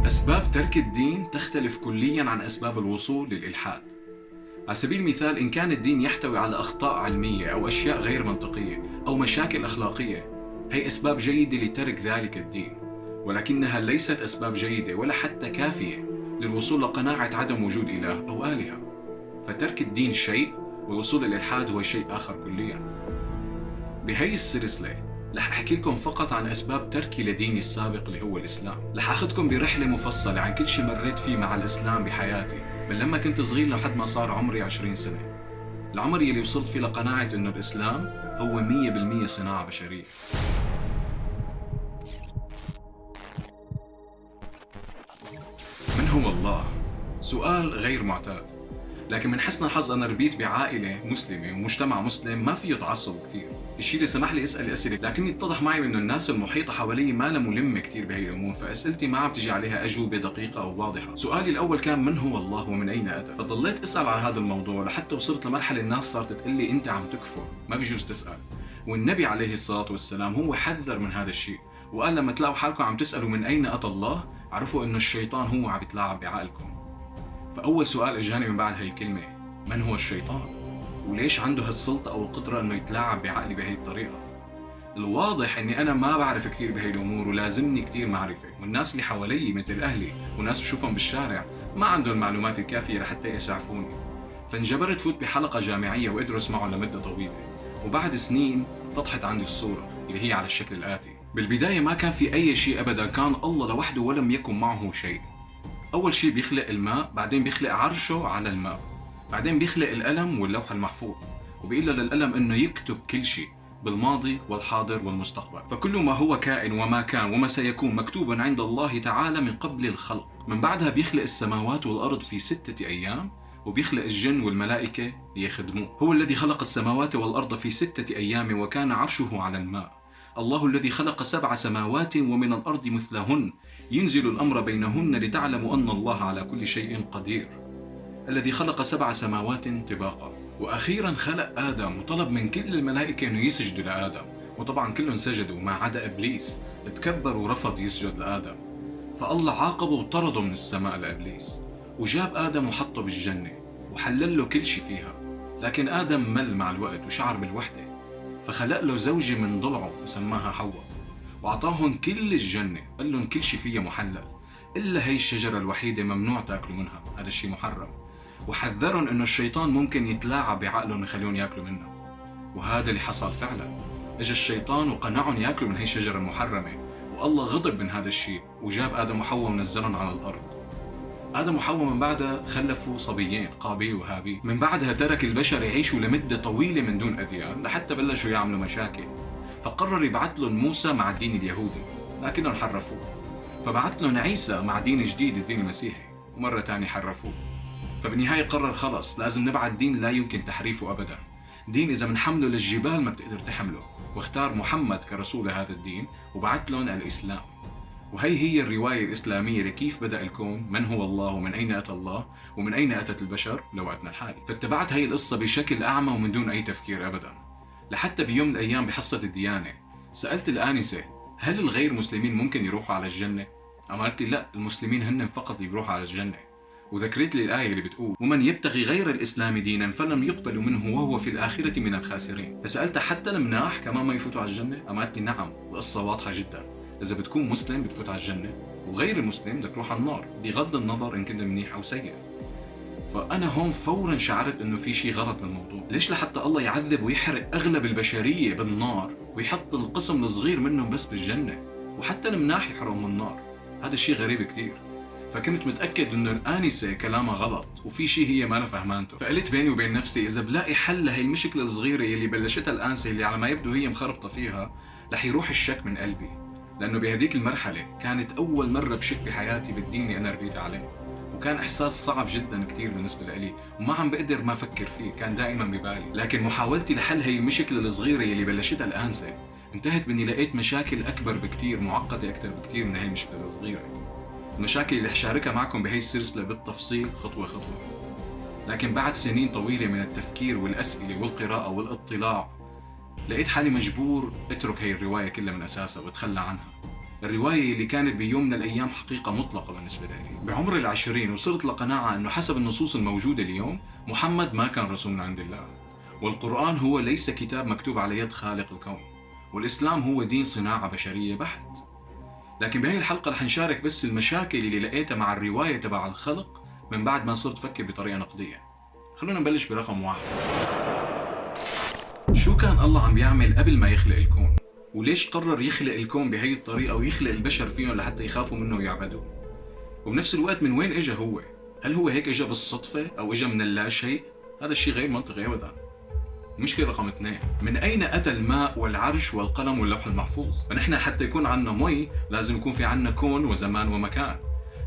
أسباب ترك الدين تختلف كلياً عن أسباب الوصول للإلحاد. على سبيل المثال، إن كان الدين يحتوي على أخطاء علمية أو أشياء غير منطقية أو مشاكل أخلاقية، هي أسباب جيدة لترك ذلك الدين، ولكنها ليست أسباب جيدة ولا حتى كافية للوصول لقناعة عدم وجود إله أو آلهة. فترك الدين شيء، والوصول للإلحاد هو شيء آخر كلياً. بهي السلسلة رح أحكي لكم فقط عن أسباب تركي لديني السابق اللي هو الإسلام. رح أخذكم برحلة مفصلة عن كل شيء مريت فيه مع الإسلام بحياتي، من لما كنت صغير لحد ما صار عمري 20 سنة، العمر يلي وصلت فيه لقناعة إنه الإسلام هو 100% صناعة بشرية. من هو الله؟ سؤال غير معتاد، لكن من حسن الحظ أنا ربيت بعائلة مسلمة ومجتمع مسلم ما فيه تعصب كتير، الشيء اللي سمح لي أسأل أسئلة، لكن اتضح معي إنه الناس المحيطة حوالي ما لها ملمة كتير بهي الأمور، فأسئلتي ما عم تجي عليها أجوبة دقيقة أو واضحة. سؤالي الأول كان من هو الله ومن أين أتى؟ فضليت أسأل على هذا الموضوع لحتى وصلت لمرحلة الناس صارت تقول لي أنت عم تكفر، ما بيجوز تسأل. والنبي عليه الصلاة والسلام هو حذر من هذا الشيء، وقال لما تلاقوا حالكم عم تسألوا من أين أتى الله، عرفوا إنه الشيطان هو عم يتلاعب بعقلكم. فأول سؤال إجاني من بعد هي الكلمة: من هو الشيطان؟ وليش عنده هالسلطة أو القدرة إنه يتلاعب بعقلي بهي الطريقة؟ الواضح إني أنا ما بعرف كتير بهي الأمور ولازمني كتير معرفة، والناس اللي حوالي مثل أهلي وناس بشوفهم بالشارع ما عندهم المعلومات الكافية لحتى يسعفوني. فانجبرت فوت بحلقة جامعية وأدرس معه لمدة طويلة، وبعد سنين اتضحت عندي الصورة اللي هي على الشكل الآتي. بالبداية ما كان في أي شيء أبدا، كان الله لوحده ولم يكن معه شيء. أول شيء بيخلق الماء، بعدين بيخلق عرشه على الماء، بعدين بيخلق القلم واللوح المحفوظ، وبيقول للقلم انه يكتب كل شيء بالماضي والحاضر والمستقبل. فكل ما هو كائن وما كان وما سيكون مكتوب عند الله تعالى من قبل الخلق. من بعدها بيخلق السماوات والأرض في 6 أيام، وبيخلق الجن والملائكة ليخدموه. هو الذي خلق السماوات والأرض في 6 أيام وكان عرشه على الماء. الله الذي خلق 7 سماوات ومن الأرض مثلهن ينزل الأمر بينهن لتعلموا أن الله على كل شيء قدير. الذي خلق 7 سماوات طباقا. وأخيرا خلق آدم وطلب من كل الملائكة أنه يسجدوا لآدم، وطبعا كلهم سجدوا ما عدا إبليس، تكبر ورفض يسجد لآدم. فالله عاقبه وطرده من السماء لإبليس، وجاب آدم وحطه بالجنة وحلل له كل شيء فيها. لكن آدم مل مع الوقت وشعر بالوحدة، فخلق له زوجة من ضلعه وسماها حواء، وأعطاهم كل الجنة، قال لهم كل شيء فيها محلل إلا هي الشجرة الوحيدة ممنوع تاكلوا منها، هذا الشيء محرم. وحذرهم انه الشيطان ممكن يتلاعب بعقلهم ويخليهم ياكلوا منها، وهذا اللي حصل فعلا. اجى الشيطان وقنعهم ياكلوا من هي الشجرة المحرمة، والله غضب من هذا الشيء وجاب آدم وحواء ونزلهم على الأرض. آدم وحواء من بعدها خلفوا صبيين، قابيل وهابيل. من بعدها ترك البشر يعيشوا لمدة طويلة من دون أديان لحتى بلشوا يعملوا مشاكل، فقرر يبعث لهم موسى مع الدين اليهودي، لكنهم حرفوه. فبعث لهم عيسى مع دين جديد، الدين المسيحي، ومرة تانية حرفوه. فبالنهاية قرر خلص لازم نبعث دين لا يمكن تحريفه أبدا، دين إذا منحمله للجبال ما بتقدر تحمله، واختار محمد كرسول هذا الدين وبعث لهم الإسلام. وهي الرواية الإسلامية لكيف بدأ الكون، من هو الله ومن أين أتى الله ومن أين أتت البشر لوقتنا الحالي. فاتبعت هي القصة بشكل أعمى ومن دون أي تفكير أبدا، لحتى بيوم من الأيام بحصة الديانة سألت الآنسة: هل الغير مسلمين ممكن يروحوا على الجنة؟ قالت لي لا، المسلمين هن فقط اللي بيروحوا على الجنة. وذكرت لي الآية اللي بتقول: ومن يبتغي غير الإسلام دينا فلن يقبل منه وهو في الآخرة من الخاسرين. فسألت حتى المناح كمان ما يفوتوا على الجنة؟ قالت لي نعم، القصة واضحة جدا، إذا بتكون مسلم بتفوت على الجنة، وغير المسلم بدك تروح على النار، بغض النظر إن كنت منيح أو سيء. فأنا هون فورا شعرت إنه في شيء غلط بالموضوع. ليش لحتى الله يعذب ويحرق أغلب البشرية بالنار ويحط القسم الصغير منهم بس بالجنة، وحتى المناح يحرقهم من النار؟ هذا الشيء غريب كتير. فكنت متأكد إنه الآنسة كلامها غلط وفي شيء هي ما لها فهمانته. فقلت بيني وبين نفسي إذا بلاقي حل لهي المشكلة الصغيرة اللي بلشتها الآنسة اللي على ما يبدو هي مخربطة فيها، رح يروح الشك من قلبي، لأنه بهديك المرحلة كانت أول مرة بشك بحياتي بالدين اللي أنا ربيت عليه، وكان إحساس صعب جدا كتير بالنسبة لي وما عم بقدر ما أفكر فيه، كان دائما ببالي. لكن محاولتي لحل هي المشكلة الصغيرة اللي بلشتها الآنسة انتهت بإني لقيت مشاكل أكبر بكتير، معقدة أكثر بكتير من هي المشكلة الصغيرة. المشاكل اللي حشاركها معكم بهي السلسلة بالتفصيل خطوة خطوة. لكن بعد سنين طويلة من التفكير والأسئلة والقراءة والاطلاع، لقيت حالي مجبور اترك هي الرواية كلها من أساسها واتخلى عنها، الرواية اللي كانت بيوم من الأيام حقيقة مطلقة بالنسبة لي. بعمر العشرين وصلت لقناعة أنه حسب النصوص الموجودة اليوم محمد ما كان رسول من عند الله، والقرآن هو ليس كتاب مكتوب على يد خالق الكون، والإسلام هو دين صناعة بشرية بحت. لكن بهاي الحلقة رح نشارك بس المشاكل اللي لقيتها مع الرواية تبع الخلق من بعد ما صرت أفكر بطريقة نقدية. خلونا نبلش برقم 1. شو كان الله عم يعمل قبل ما يخلق الكون؟ وليش قرر يخلق الكون بهي الطريقة ويخلق البشر فيهم لحتى يخافوا منه ويعبدوه؟ وبنفس الوقت من وين اجى هو؟ هل هو هيك اجى بالصدفة أو اجى من اللا شيء؟ هذا الشيء غير منطقي أبدا. مشكلة رقم 2، من أين أتى الماء والعرش والقلم واللوح المحفوظ؟ فنحن حتى يكون عنا مي لازم يكون في عنا كون وزمان ومكان،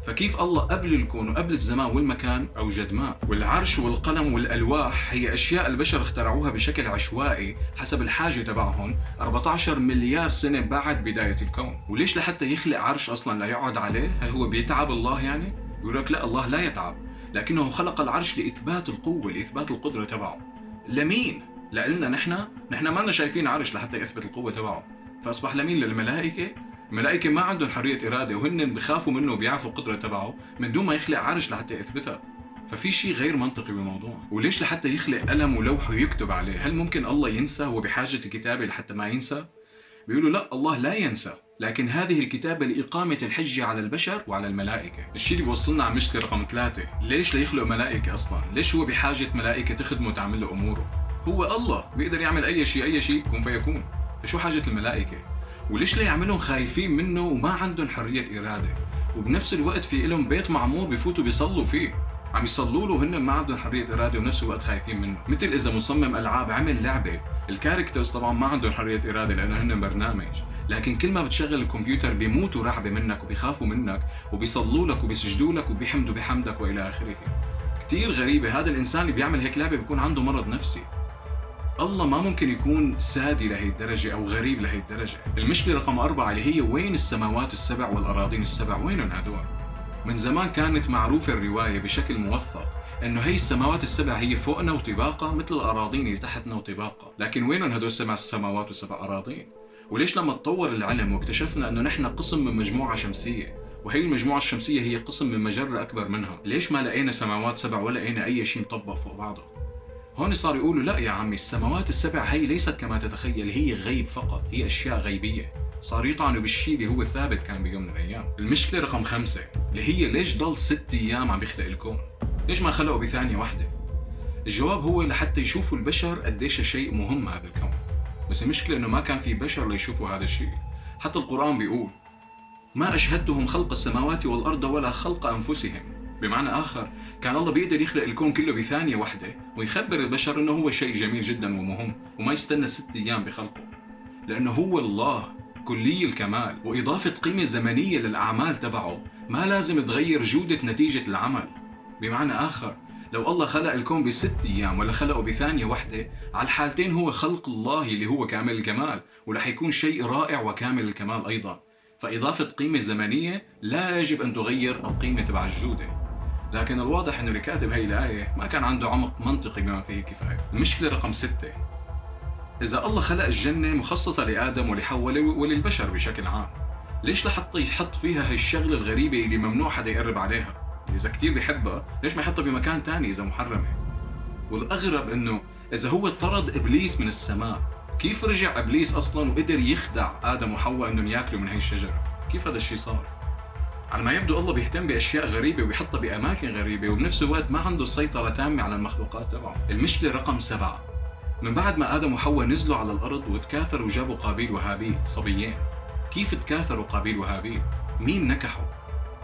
فكيف الله قبل الكون وقبل الزمان والمكان أوجد ماء؟ والعرش والقلم والألواح هي أشياء البشر اخترعوها بشكل عشوائي حسب الحاجة تبعهم 14 مليار سنة بعد بداية الكون. وليش لحتى يخلق عرش أصلا لا يقعد عليه؟ هل هو بيتعب الله يعني؟ بيقول لك لا، الله لا يتعب، لكنه خلق العرش لإثبات القوة، لإثبات القدرة تبعه. لمين؟ لإلنا نحن ما لنا شايفين عرش لحتى يثبت القوة تبعه، فأصبح لمين؟ للملائكة. الملائكة ما عندهم حرية إرادة وهن بخافوا منه وبيعرفوا القدرة تبعه من دون ما يخلق عرش لحتى يثبتها. ففي شيء غير منطقي بالموضوع. وليش لحتى يخلق قلم ولوح ويكتب عليه؟ هل ممكن الله ينسى؟ هو بحاجة الكتابة لحتى ما ينسى؟ بيقولوا لا، الله لا ينسى، لكن هذه الكتابة لإقامة الحجة على البشر وعلى الملائكة. الشيء اللي بيوصلنا على مشكلة رقم 3، ليش ليخلق ملائكة أصلا؟ ليش هو بحاجة ملائكة تخدمه وتعمل له أموره؟ هو الله بيقدر يعمل أي شيء كن فيكون، فشو حاجة الملائكة؟ وليش لا يعملهم خايفين منه وما عندهم حرية إرادة، وبنفس الوقت في لهم بيت معمور بيفوتوا بيصلوا فيه، عم يصلوا له وهن ما عندهم حرية إرادة وبنفس الوقت خايفين منه؟ مثل إذا مصمم ألعاب عمل لعبة، الكاركترز طبعا ما عندهم حرية إرادة لأنه هن برنامج، لكن كل ما بتشغل الكمبيوتر بيموتوا رعبة منك وبيخافوا منك وبيصلوا لك وبيسجدوا لك وبيحمدوا بحمدك وإلى آخره. كتير غريبة، هذا الإنسان اللي بيعمل هيك لعبة بيكون عنده مرض نفسي. الله ما ممكن يكون سادي لهي الدرجة أو غريب لهي الدرجة. المشكلة رقم 4 اللي هي وين السماوات السبع والأراضين السبع؟ وينهم هدول؟ من زمان كانت معروفة الرواية بشكل موثق إنه هي السماوات السبع هي فوقنا وطباقة مثل الأراضين اللي تحتنا وطباقة، لكن وينهم هدول 7 سماوات و7 أراضين؟ وليش لما تطور العلم واكتشفنا إنه نحن قسم من مجموعة شمسية وهي المجموعة الشمسية هي قسم من مجرة أكبر منها، ليش ما لقينا سماوات سبع ولا لقينا أي شيء مطبق فوق بعضه؟ هون صار يقولوا لا يا عمي، السماوات السبع هي ليست كما تتخيل، هي غيب فقط، هي أشياء غيبية. صار يطعنوا بالشيء اللي هو ثابت كان بيوم من الأيام. المشكلة رقم 5 اللي هي ليش ضل 6 أيام عم يخلق الكون؟ ليش ما خلقه بثانية واحدة؟ الجواب هو لحتى يشوفوا البشر قديش شيء مهم هذا الكون، بس المشكلة إنه ما كان في بشر ليشوفوا هذا الشيء. حتى القرآن بيقول ما أشهدتهم خلق السماوات والأرض ولا خلق أنفسهم. بمعنى آخر كان الله بيقدر يخلق الكون كله بثانية واحدة ويخبر البشر إنه هو شيء جميل جدا ومهم وما يستنى 6 أيام بخلقه، لأنه هو الله كلي الكمال، وإضافة قيمة زمنية للأعمال تبعه ما لازم تغير جودة نتيجة العمل. بمعنى آخر لو الله خلق الكون ب6 أيام ولا خلقه بثانية واحدة، على الحالتين هو خلق الله اللي هو كامل الكمال ورح يكون شيء رائع وكامل الكمال أيضا. فإضافة قيمة زمنية لا يجب أن تغير القيمة تبع الجودة. لكن الواضح أنه اللي كاتب هاي الآية ما كان عنده عمق منطقي بما فيه الكفاية. المشكلة رقم 6، إذا الله خلق الجنة مخصصة لآدم ولحواء وللبشر بشكل عام، ليش لحتى يحط فيها هاي الشغلة الغريبة اللي ممنوع حدا يقرب عليها؟ إذا كتير بيحبها ليش ما يحطها بمكان تاني إذا محرمة؟ والأغرب أنه إذا هو طرد إبليس من السماء، كيف رجع إبليس أصلاً وقدر يخدع آدم وحواء أنهم يأكلوا من هاي الشجرة؟ كيف هذا الشيء صار؟ على ما يبدو الله بيهتم بأشياء غريبة وبيحطها بأماكن غريبة وبنفس الوقت ما عنده سيطرة تامة على المخلوقات تبعه. المشكلة رقم 7، من بعد ما آدم وحواء نزلوا على الأرض وتكاثروا وجابوا قابيل وهابيل صبيين، كيف تكاثروا قابيل وهابيل؟ مين نكحوا؟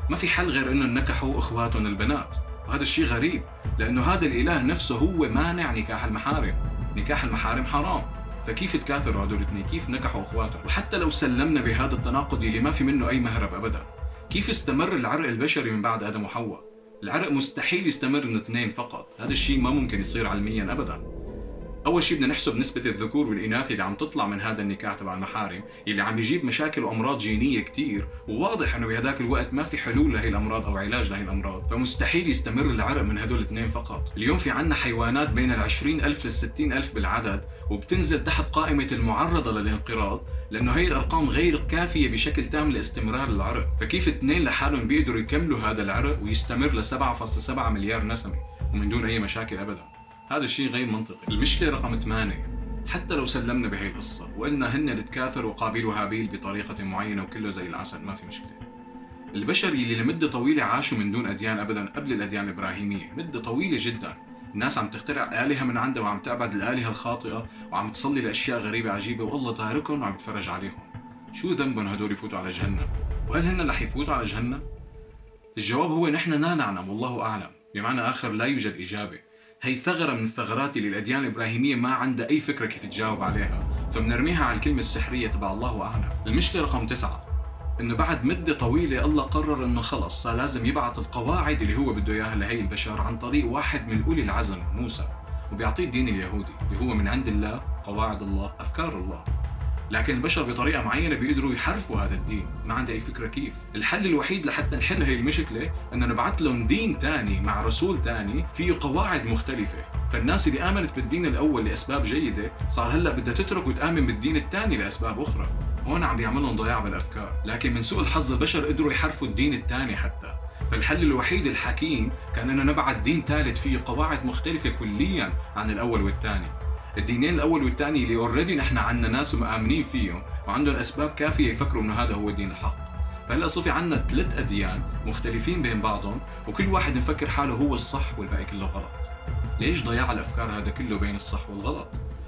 ما في حل غير إنه نكحوا إخواتهم البنات، وهذا الشيء غريب لأنه هذا الإله نفسه هو مانع نكاح المحارم، نكاح المحارم حرام، فكيف تكاثروا هدول الاثنين؟ كيف نكحوا اخواتهم؟ وحتى لو سلمنا بهذا التناقض اللي ما في منه اي مهرب ابدا، كيف استمر العرق البشري من بعد ادم وحواء؟ العرق مستحيل يستمر من 2 فقط، هذا الشيء ما ممكن يصير علميا ابدا. اول شيء بدنا نحسب نسبة الذكور والاناث اللي عم تطلع من هذا النكاح تبع المحارم، اللي عم يجيب مشاكل وامراض جينية كتير، وواضح انه بهداك الوقت ما في حلول لهي الامراض او علاج لهي الامراض، فمستحيل يستمر العرق من هدول 2 فقط. اليوم في عنا حيوانات بين 20,000 ل 60,000 بالعدد، وبتنزل تحت قائمة المعرضة للانقراض، لأنه هي الأرقام غير كافية بشكل تام لاستمرار العرق. فكيف اثنين لحالهم بيقدروا يكملوا هذا العرق ويستمر ل 7.7 مليار نسمة ومن دون أي مشاكل أبدا؟ هذا الشيء غير منطقي. المشكلة رقم 8، حتى لو سلمنا بهي القصة وقلنا هن اللي تكاثروا قابيل وهابيل بطريقة معينة وكله زي العسل، ما في مشكلة. البشر اللي لمدة طويلة عاشوا من دون أديان أبدا قبل الأديان الإبراهيمية، مدة طويلة جدا، الناس عم تخترع آلهة من عندها وعم تعبد الآلهة الخاطئة وعم تصلي لأشياء غريبة عجيبة، والله تاركهم وعم يتفرج عليهم. شو ذنبهم هدول يفوتوا على جهنم؟ وهل هن رح يفوتوا على جهنم؟ الجواب هو نحن لا نعلم والله أعلم، بمعنى آخر لا يوجد إجابة. هي ثغرة من الثغرات اللي الأديان الإبراهيمية ما عندها أي فكرة كيف تجاوب عليها، فبنرميها على الكلمة السحرية تبع الله أعلم. المشكلة رقم 9، إنه بعد مدة طويلة الله قرر إنه خلص صار لازم يبعث القواعد اللي هو بده إياها لهي البشر عن طريق واحد من أولي العزم موسى، وبيعطيه الدين اليهودي اللي هو من عند الله، قواعد الله، أفكار الله. لكن البشر بطريقة معينة بيقدروا يحرفوا هذا الدين، ما عنده أي فكرة كيف. الحل الوحيد لحتى نحل هي المشكلة أنه نبعث لهم دين تاني مع رسول تاني فيه قواعد مختلفة. فالناس اللي آمنت بالدين الأول لأسباب جيدة صار هلأ بدها تترك وتآمن بالدين الثاني لأسباب أخرى. هون عم بيعملهم ضياع بالأفكار، لكن من سوء الحظ البشر قدروا يحرفوا الدين الثاني حتى. فالحل الوحيد الحكيم كان أنه نبعث دين ثالث فيه قواعد مختلفة كليا عن الأول والثاني. الدينين الأول والثاني اللي اوريدي نحن عنا ناس مآمنين فيهم وعندهم أسباب كافية يفكروا إنه هذا هو الدين الحق. فهلا صفي عنا 3 أديان مختلفين بين بعضهم وكل واحد مفكر حاله هو الصح والباقي كله غلط. ليش ضياع الأفكار هذا كله بين الصح والغلط؟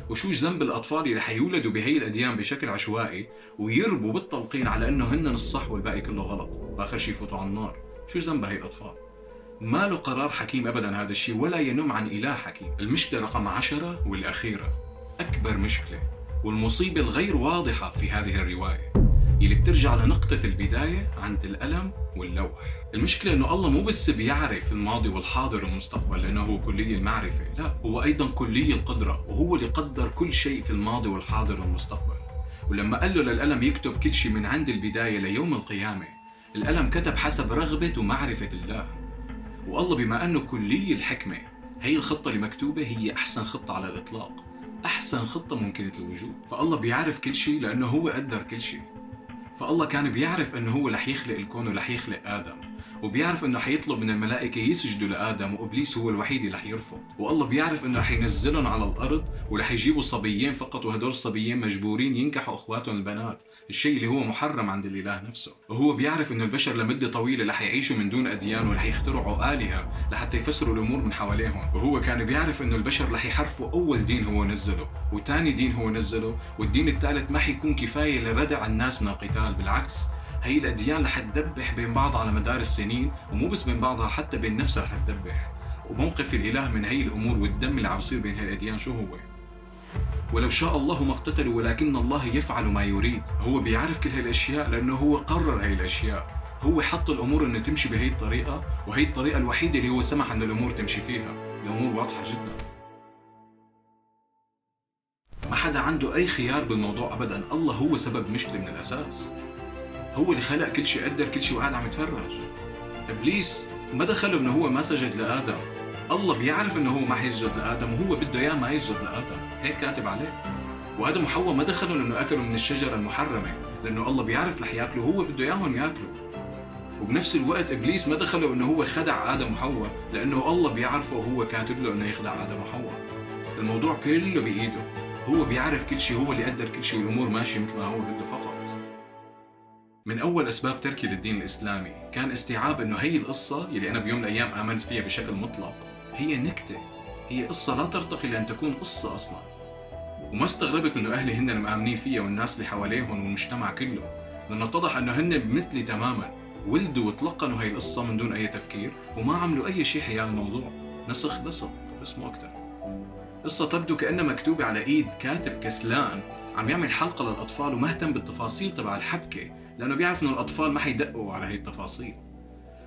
وشو ذنب الأطفال اللي حيولدوا بهي الأديان بشكل عشوائي ويربوا بالتلقين على إنه هن الصح والباقي كله غلط، وآخر شي يفوتوا على النار؟ شو ذنب هي الأطفال؟ ما له قرار حكيم أبدا هذا الشيء، ولا ينم عن إله حكيم. المشكلة رقم 10 والأخيرة، أكبر مشكلة والمصيبة الغير واضحة في هذه الرواية، اللي بترجع لنقطة البداية عند الألم واللوح. المشكلة إنه الله مو بس بيعرف الماضي والحاضر والمستقبل لأنه هو كلي المعرفة، لا، هو أيضا كلي القدرة، وهو اللي قدر كل شيء في الماضي والحاضر والمستقبل. ولما قال له للألم يكتب كل شيء من عند البداية ليوم القيامة، الألم كتب حسب رغبة ومعرفة الله. والله بما أنه كلي الحكمة، هي الخطة اللي مكتوبة هي أحسن خطة على الإطلاق، أحسن خطة ممكنة الوجود. فالله بيعرف كل شيء لأنه هو قدر كل شيء. فالله كان بيعرف أنه هو رح يخلق الكون ورح يخلق آدم، وبيعرف أنه حيطلب من الملائكة يسجدوا لآدم، وإبليس هو الوحيد اللي رح يرفض. والله بيعرف أنه رح ينزلهم على الأرض ورح يجيبوا صبيين فقط، وهدول الصبيين مجبورين ينكحوا أخواتهم البنات، الشيء اللي هو محرم عند الإله نفسه. وهو بيعرف أنه البشر لمدة طويلة رح يعيشوا من دون أديان ورح يخترعوا آلهة لحتى يفسروا الأمور من حواليهم. وهو كان بيعرف أنه البشر رح يحرفوا أول دين هو نزله، وتاني دين هو نزله، والدين الثالث ما حيكون كفاية لردع الناس من القتال. بالعكس، هي الأديان رح تدبح بين بعضها على مدار السنين، ومو بس بين بعضها، حتى بين نفسها رح تدبح. وموقف الإله من هي الأمور والدم اللي عم يصير بين هي الأديان شو هو؟ ولو شاء الله ما اقتتلوا ولكن الله يفعل ما يريد. هو بيعرف كل هاي الأشياء لأنه هو قرر هاي الأشياء، هو حط الأمور إنه تمشي بهي الطريقة، وهي الطريقة الوحيدة اللي هو سمح إن الأمور تمشي فيها. الأمور واضحة جدا، ما حدا عنده أي خيار بالموضوع أبدا. الله هو سبب المشكلة من الأساس، هو اللي خلق كل شيء، قدر كل شيء، وقاعد عم يتفرج. إبليس ما دخله إنه هو ما سجد لآدم، الله بيعرف إنه هو ما حيسجد لآدم، وهو بده إياه ما يسجد لآدم، هيك كاتب عليه. وآدم وحواء ما دخلوا إنه أكلوا من الشجرة المحرمة، لأنه الله بيعرف رح ياكلوا، هو بده إياهم ياكلوا. وبنفس الوقت إبليس ما دخله إنه هو خدع آدم وحواء، لأنه الله بيعرفه وهو كاتب له إنه يخدع آدم وحواء. الموضوع كله بإيده، هو بيعرف كل شيء، هو اللي قدر كل شيء، والأمور ماشية مثل ما هو بده فقط. من أول أسباب تركي للدين الإسلامي كان استيعاب إنه هي القصة يلي أنا بيوم من الأيام آمنت فيها بشكل مطلق هي نكتة، هي قصة لا ترتقي لأن تكون قصة أصلاً. وما استغربت إنه أهلي هن مآمنين فيها والناس اللي حواليهم والمجتمع كله، لأنه اتضح إنه هن مثلي تماماً، ولدوا وتلقنوا هاي القصة من دون أي تفكير وما عملوا أي شيء حيال الموضوع، نسخ لصق بس مو أكتر. قصة تبدو كأنها مكتوبة على إيد كاتب كسلان عم يعمل حلقة للأطفال ومهتم بالتفاصيل تبع الحبكة، لأنه بيعرف إنه الأطفال ما حيدقوا على هاي التفاصيل.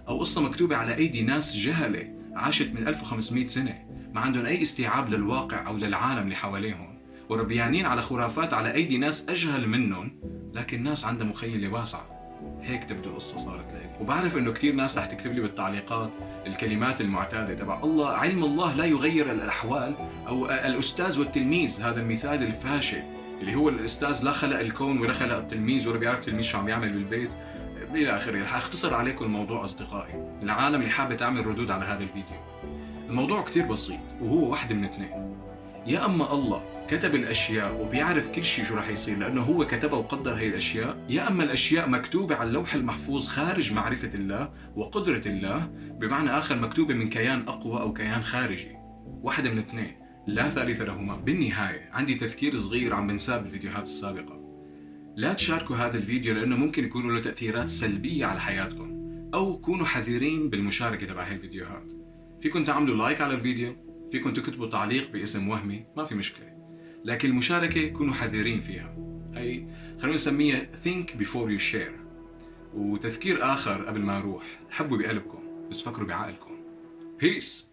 أو قصة مكتوبة على أيدي ناس جهلة عاشت من 1500 سنة ما عندهم أي استيعاب للواقع أو للعالم اللي حواليهم، وربيانين على خرافات على أيدي ناس أجهل منهم، لكن ناس عندها مخيلة واسعة. هيك تبدو القصة صارت لي. وبعرف إنه كثير ناس رح تكتب لي بالتعليقات الكلمات المعتادة تبع الله، علم الله لا يغير الأحوال، أو الأستاذ والتلميذ، هذا المثال الفاشل اللي هو الأستاذ لا خلق الكون ولا خلق التلميذ ولا بيعرف التلميذ شو عم يعمل بالبيت إلى آخره. رح أختصر عليكم الموضوع أصدقائي، العالم اللي حابة تعمل ردود على هذا الفيديو. الموضوع كتير بسيط وهو واحدة من اثنين: يا أما الله كتب الأشياء وبيعرف كل شيء شو رح يصير لأنه هو كتبها وقدر هي الأشياء، يا أما الأشياء مكتوبة على اللوح المحفوظ خارج معرفة الله وقدرة الله، بمعنى آخر مكتوبة من كيان أقوى أو كيان خارجي. واحدة من اثنين، لا ثالث لهما. بالنهاية عندي تذكير صغير عم بنساب الفيديوهات السابقة: لا تشاركوا هذا الفيديو لأنه ممكن يكون له تأثيرات سلبية على حياتكم، أو كونوا حذرين بالمشاركة تبع هاي الفيديوهات. فيكن تعملوا لايك على الفيديو، فيكن تكتبوا تعليق باسم وهمي، ما في مشكلة، لكن المشاركة كونوا حذرين فيها. هي خلونا نسميها think before you share. وتذكير آخر قبل ما أروح: حبوا بقلبكم بس فكروا بعقلكم. Peace.